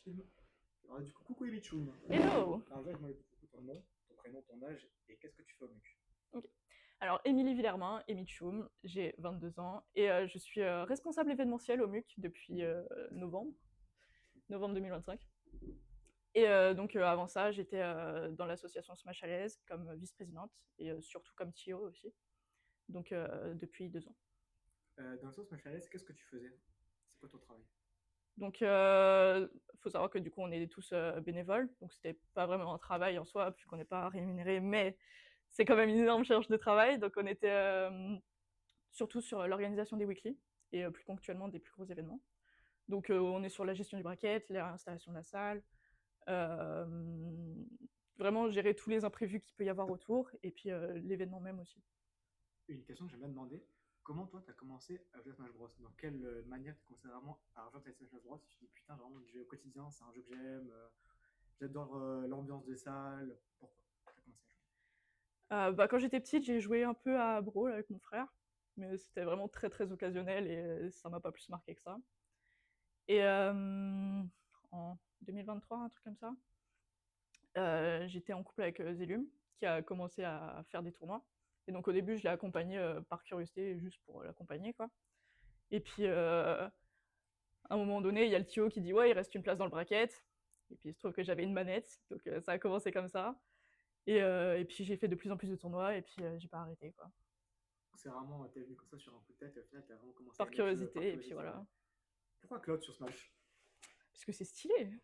Film. Alors, du coup, coucou Emichoum. Hello! Alors, déjà, je demandais du coup ton nom, ton prénom, ton âge et qu'est-ce que tu fais au MUC. Ok. Alors, Émilie Villermain, Émi Tchoum, j'ai 22 ans et je suis responsable événementiel au MUC depuis novembre 2025. Et donc, avant ça, j'étais dans l'association Smash à l'aise comme vice-présidente et surtout comme TIO aussi, donc depuis 2 ans. Dans le sens Machalès, qu'est-ce que tu faisais? C'est quoi ton travail? Donc, faut savoir que du coup, on est tous bénévoles, donc c'était pas vraiment un travail en soi, puisqu'on n'est pas rémunéré, mais c'est quand même une énorme charge de travail. Donc, on était surtout sur l'organisation des weekly et plus ponctuellement des plus gros événements. Donc on est sur la gestion du bracket, l'installation de la salle, euh, vraiment gérer tous les imprévus qu'il peut y avoir autour et puis l'événement même aussi. Une question que j'aime bien demander. Comment toi, tu as commencé à jouer à Smash Bros? Dans quelle manière tu as commencé vraiment à rejoindre Smash Bros? Tu te dis putain, j'ai vraiment du jeu au quotidien, c'est un jeu que j'aime, j'adore l'ambiance des salles. Pourquoi tu as commencé à jouer? Bah, quand j'étais petite, j'ai joué un peu à Brawl avec mon frère, mais c'était vraiment très très occasionnel et ça m'a pas plus marqué que ça. Et en 2023, un truc comme ça, j'étais en couple avec Zélum, qui a commencé à faire des tournois. Et donc au début, je l'ai accompagné par curiosité, juste pour l'accompagner, quoi. Et puis, à un moment donné, il y a le Tio qui dit ouais, il reste une place dans le bracket. Et puis il se trouve que j'avais une manette, donc ça a commencé comme ça. Et puis j'ai fait de plus en plus de tournois, et puis j'ai pas arrêté, quoi. C'est vraiment, t'es venu comme ça sur un coup de tête et au final, tu as vraiment commencé à Par aimer le jeu par curiosité, et puis curiosité, ouais. voilà. Pourquoi Claude sur Smash? Parce que c'est stylé.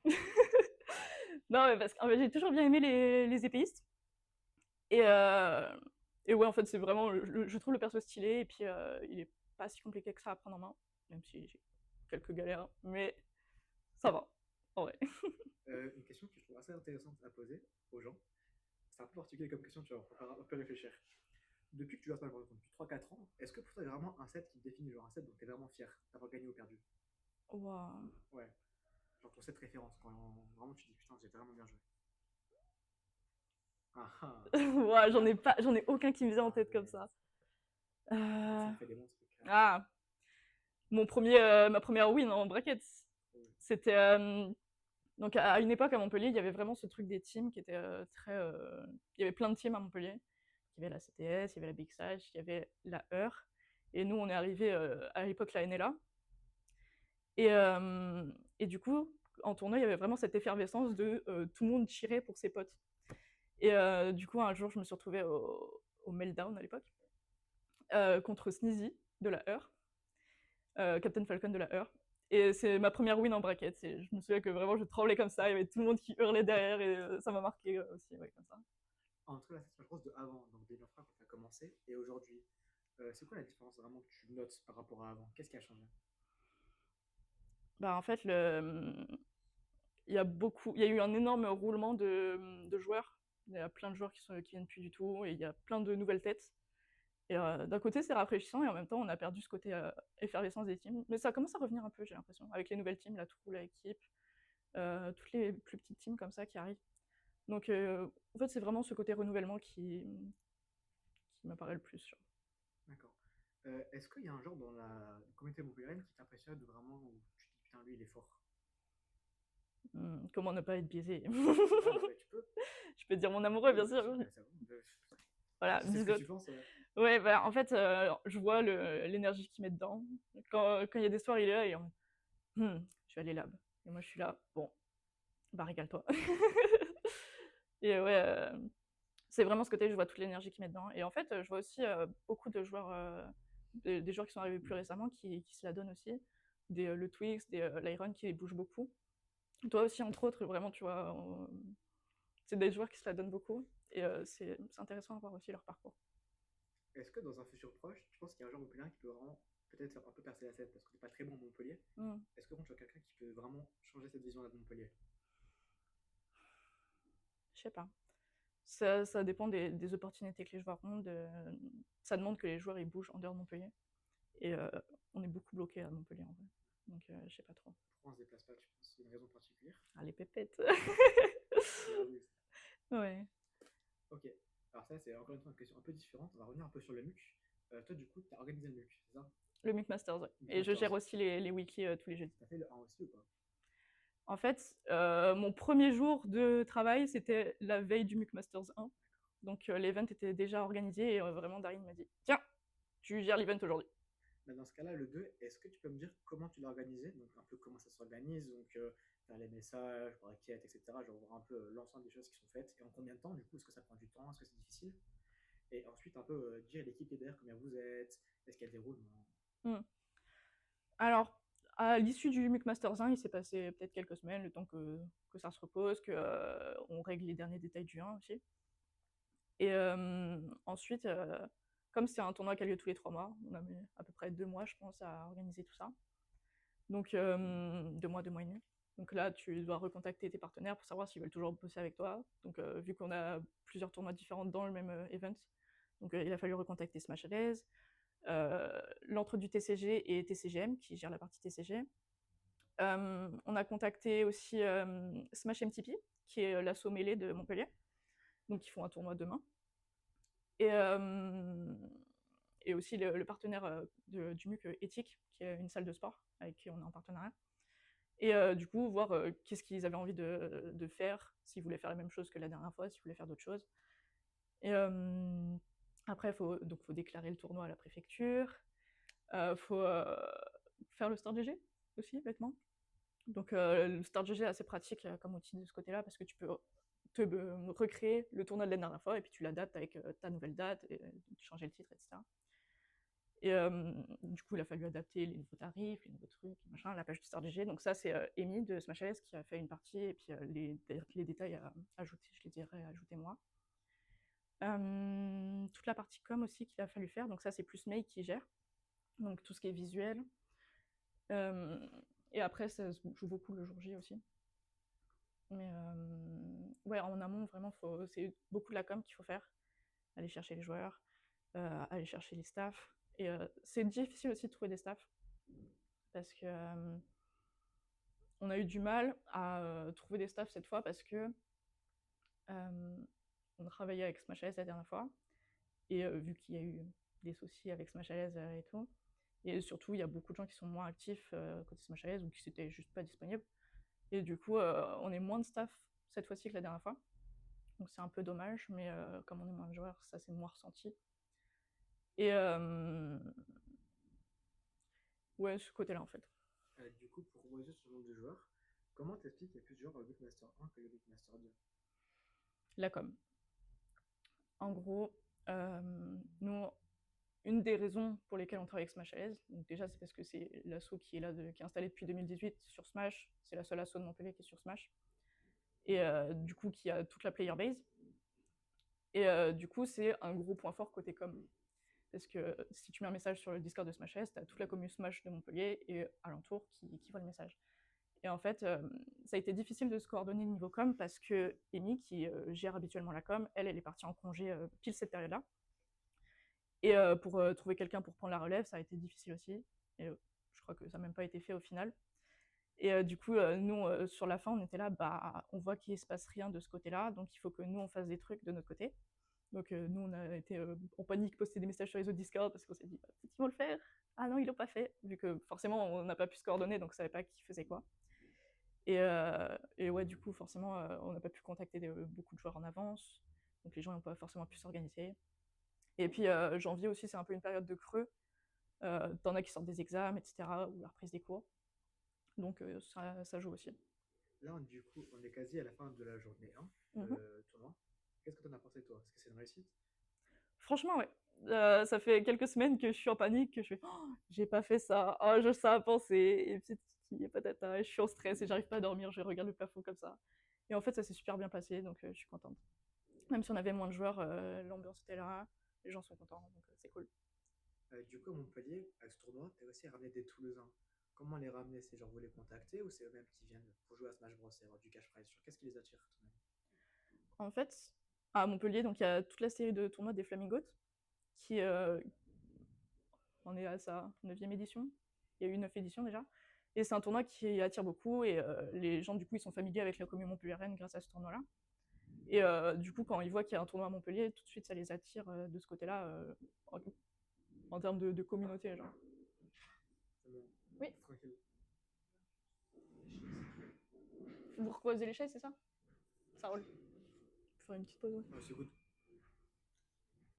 Non, mais parce que j'ai toujours bien aimé les épéistes. Et, et ouais, en fait, c'est vraiment. Je trouve le perso stylé, et puis il est pas si compliqué que ça à prendre en main, même si j'ai quelques galères, mais ça va, en vrai. Une question que je trouve assez intéressante à poser aux gens. C'est un peu particulier comme question, tu vas un peu réfléchir. Depuis que tu joues à Smash Bros. Depuis 3-4 ans, est-ce que pour toi, il y a vraiment un set qui te définit, genre un set dont tu es vraiment fier d'avoir gagné ou perdu? Wow. Ouais, genre ton set référence, quand vraiment tu dis putain, j'ai vraiment bien joué. Ah ah, Ouais, ah, j'en ai aucun qui me vient en tête comme ça. ça Euh, me fait des bons trucs. Ah, ma première win en brackets. Ouais. C'était donc à une époque à Montpellier, il y avait vraiment ce truc des teams qui était très. Il y avait plein de teams à Montpellier. Il y avait la CTS, il y avait la Big Sash, il y avait la Heur. Et nous, on est arrivé à l'époque la NLA. Et, euh, et du coup, en tournoi, il y avait vraiment cette effervescence de tout le monde tirait pour ses potes. Et du coup, un jour, je me suis retrouvée au Meltdown à l'époque, contre Sneezy de la Heur, Captain Falcon de la Heur. Et c'est ma première win en bracket. Je me souviens que vraiment je tremblais comme ça, il y avait tout le monde qui hurlait derrière et ça m'a marqué aussi, ouais, comme ça. Entre la Smash Bros de avant, donc 2023 quand tu as commencé, et aujourd'hui, c'est quoi la différence vraiment que tu notes par rapport à avant? Qu'est-ce qui a changé? Bah en fait, il y a eu un énorme roulement de joueurs. Il y a plein de joueurs qui viennent plus du tout et il y a plein de nouvelles têtes. Et d'un côté, c'est rafraîchissant et en même temps, on a perdu ce côté effervescence des teams. Mais ça commence à revenir un peu, j'ai l'impression, avec les nouvelles teams, la Trou, la équipe, toutes les plus petites teams comme ça qui arrivent. Donc, en fait, c'est vraiment ce côté renouvellement qui m'apparaît le plus. Genre. D'accord. Est-ce qu'il y a un genre dans la communauté montpelliéraine qui t'impressionne vraiment, où tu te dis putain, lui il est fort? Comment ne pas être biaisé? Ouais, bah ouais, tu peux. Je peux dire mon amoureux, Oui, bien bah, bien sûr. sûr, bah, ça va. Voilà, Je sais ce que tu bisote. penses, ouais. Ouais, bah, en fait, je vois l'énergie qu'il met dedans. Quand il y a des soirs, il est là et je vais aller lab. Et moi, je suis là, bon, bah, régale-toi. Et ouais, c'est vraiment ce côté, je vois toute l'énergie qu'il met dedans. Et en fait, je vois aussi beaucoup de joueurs, des joueurs qui sont arrivés plus récemment qui se la donnent aussi. Le Twix, l'Iron qui bougent beaucoup. Toi aussi, entre autres, vraiment, tu vois, c'est des joueurs qui se la donnent beaucoup. Et c'est intéressant à voir aussi leur parcours. Est-ce que dans un futur proche, tu penses qu'il y a un joueur montpelliérain qui peut vraiment peut-être faire un peu percer la scène parce que t'es pas très bon à Montpellier? Hmm, Est-ce que tu vois quelqu'un qui peut vraiment changer cette vision-là de Montpellier? je sais pas. Ça dépend des opportunités que les joueurs ont. Ça demande que les joueurs ils bougent en dehors de Montpellier. Et on est beaucoup bloqué à Montpellier en vrai. Donc je sais pas trop. Pourquoi on se déplace pas, tu penses? C'est une raison particulière? Ah, les pépettes. Bien vu. Ouais. Ok. Alors ça, c'est encore une fois une question un peu différente. On va revenir un peu sur le MUC. Toi, du coup, tu as organisé le MUC, c'est ça? Le MUC Masters, ouais. MUC Et je gère Masters. aussi les weekly tous les jeudis. T'as fait le 1 aussi ou pas? En fait, mon premier jour de travail, c'était la veille du MUC Masters 1. Donc l'event était déjà organisé et vraiment Darin m'a dit « Tiens, tu gères l'event aujourd'hui ». Mais dans ce cas-là, le 2, est-ce que tu peux me dire comment tu l'as organisé? Donc un peu comment ça s'organise, donc faire les messages, par requêtes, etc. Genre voir un peu l'ensemble des choses qui sont faites. Et en combien de temps, du coup, est-ce que ça prend du temps? Est-ce que c'est difficile? Et ensuite, un peu dire l'équipe leader, combien vous êtes? Est-ce qu'il y a des rôles? Alors, à l'issue du MUC Masters 1, il s'est passé peut-être quelques semaines, le temps que ça se repose, qu'on règle les derniers détails du 1 aussi. Et ensuite, comme c'est un tournoi qui a lieu tous les 3 mois, on a mis à peu près 2 mois, je pense, à organiser tout ça. Donc 2 mois, 2 mois et demi. Donc là, tu dois recontacter tes partenaires pour savoir s'ils veulent toujours bosser avec toi. Donc vu qu'on a plusieurs tournois différents dans le même event, donc il a fallu recontacter Smash Allies, l'entre du TCG et TCGM qui gère la partie TCG. On a contacté aussi Smash MTP, qui est l'asso mêlée de Montpellier, donc ils font un tournoi demain. Et aussi le partenaire du MUC Éthique, qui est une salle de sport avec qui on est en partenariat. Et du coup, voir qu'est-ce qu'ils avaient envie de faire, s'ils voulaient faire la même chose que la dernière fois, s'ils voulaient faire d'autres choses. Et après, il faut déclarer le tournoi à la préfecture. Il faut faire le Start GG aussi, bêtement. Donc le Start GG est assez pratique comme outil de ce côté-là, parce que tu peux recréer le tournoi de la dernière fois, et puis tu l'adaptes avec ta nouvelle date, et changer le titre, etc. Et du coup, il a fallu adapter les nouveaux tarifs, les nouveaux trucs, machin, la page du Start GG. Donc ça, c'est Amy de Smash AS qui a fait une partie, et puis les détails à ajouter, je les dirais ajouter moi. Toute la partie com aussi qu'il a fallu faire, donc ça, c'est plus May qui gère. Donc tout ce qui est visuel. Et après, ça se joue beaucoup le jour J aussi. Mais ouais, en amont, vraiment, c'est beaucoup de la com qu'il faut faire. Aller chercher les joueurs, aller chercher les staffs. Et c'est difficile aussi de trouver des staffs. Parce que on a eu du mal à trouver des staffs cette fois parce que on travaillait avec Smash AS la dernière fois. Et vu qu'il y a eu des soucis avec Smash AS et tout, et surtout, il y a beaucoup de gens qui sont moins actifs côté Smash AS ou qui n'étaient juste pas disponibles. Et du coup, on est moins de staff cette fois-ci que la dernière fois. Donc c'est un peu dommage, mais comme on est moins de joueurs, ça c'est moins ressenti. Et ouais, ce côté-là en fait. Du coup, pour rebondir sur le nombre de joueurs, comment t'expliques qu'il y a plus de joueurs au Big Master 1 que le Big Master 2? La com. En gros, nous, une des raisons pour lesquelles on travaille avec Smash AS, donc déjà c'est parce que c'est l'asso qui est là, qui est installé depuis 2018 sur Smash, c'est la seule asso de Montpellier qui est sur Smash, et du coup qui a toute la player base. Et du coup, c'est un gros point fort côté com. Parce que si tu mets un message sur le Discord de Smash AS, t'as toute la commune Smash de Montpellier et alentour qui voit le message. Et en fait, ça a été difficile de se coordonner niveau com parce que Amy, qui gère habituellement la com, elle est partie en congé pile cette période-là. Et pour trouver quelqu'un pour prendre la relève, ça a été difficile aussi. Et je crois que ça n'a même pas été fait au final. Et du coup, nous, sur la fin, on était là, bah, on voit qu'il ne se passe rien de ce côté-là, donc il faut que nous, on fasse des trucs de notre côté. Donc nous, on a été en panique, poster des messages sur les autres Discord, parce qu'on s'est dit, bah, peut-être qu'ils vont le faire. Ah non, ils l'ont pas fait, vu que forcément, on n'a pas pu se coordonner, donc on savait pas qui faisait quoi. Et ouais, du coup, forcément, on n'a pas pu contacter beaucoup de joueurs en avance, donc les gens n'ont pas forcément pu s'organiser. Et puis janvier aussi, c'est un peu une période de creux. T'en as qui sortent des examens, etc., ou la reprise des cours. Donc ça joue aussi. Là, du coup, on est quasi à la fin de la journée 1 tournoi. Qu'est-ce que tu en as pensé, toi? Est-ce que c'est une réussite? Franchement, ouais. Ça fait quelques semaines que je suis en panique, que je fais oh, j'ai pas fait ça, oh, je sais à penser, et petit patata, je suis en stress et j'arrive pas à dormir, je regarde le plafond comme ça. Et en fait, ça s'est super bien passé, donc je suis contente. Même si on avait moins de joueurs, l'ambiance était là, les gens sont contents, donc c'est cool. Du coup, à Montpellier, avec ce tournoi, tu as aussi ramené des Toulousains. Comment les ramener? C'est genre vous les contactez ou c'est eux-mêmes qui viennent pour jouer à Smash Bros et avoir du cash prize? Qu'est-ce qui les attire tout de même? En fait, à Montpellier, donc il y a toute la série de tournois des Flamingots, qui on est à sa 9e édition. Il y a eu 9 éditions déjà. Et c'est un tournoi qui attire beaucoup, et les gens, du coup, ils sont familiers avec la commune montpelliéraine grâce à ce tournoi-là. Et du coup, quand ils voient qu'il y a un tournoi à Montpellier, tout de suite, ça les attire de ce côté-là, en termes de communauté, genre. C'est bon. Oui. Tranquille. Vous reposez les chaises, c'est ça? Ça roule. Je ferai une petite pause, ouais. Ouais, c'est good.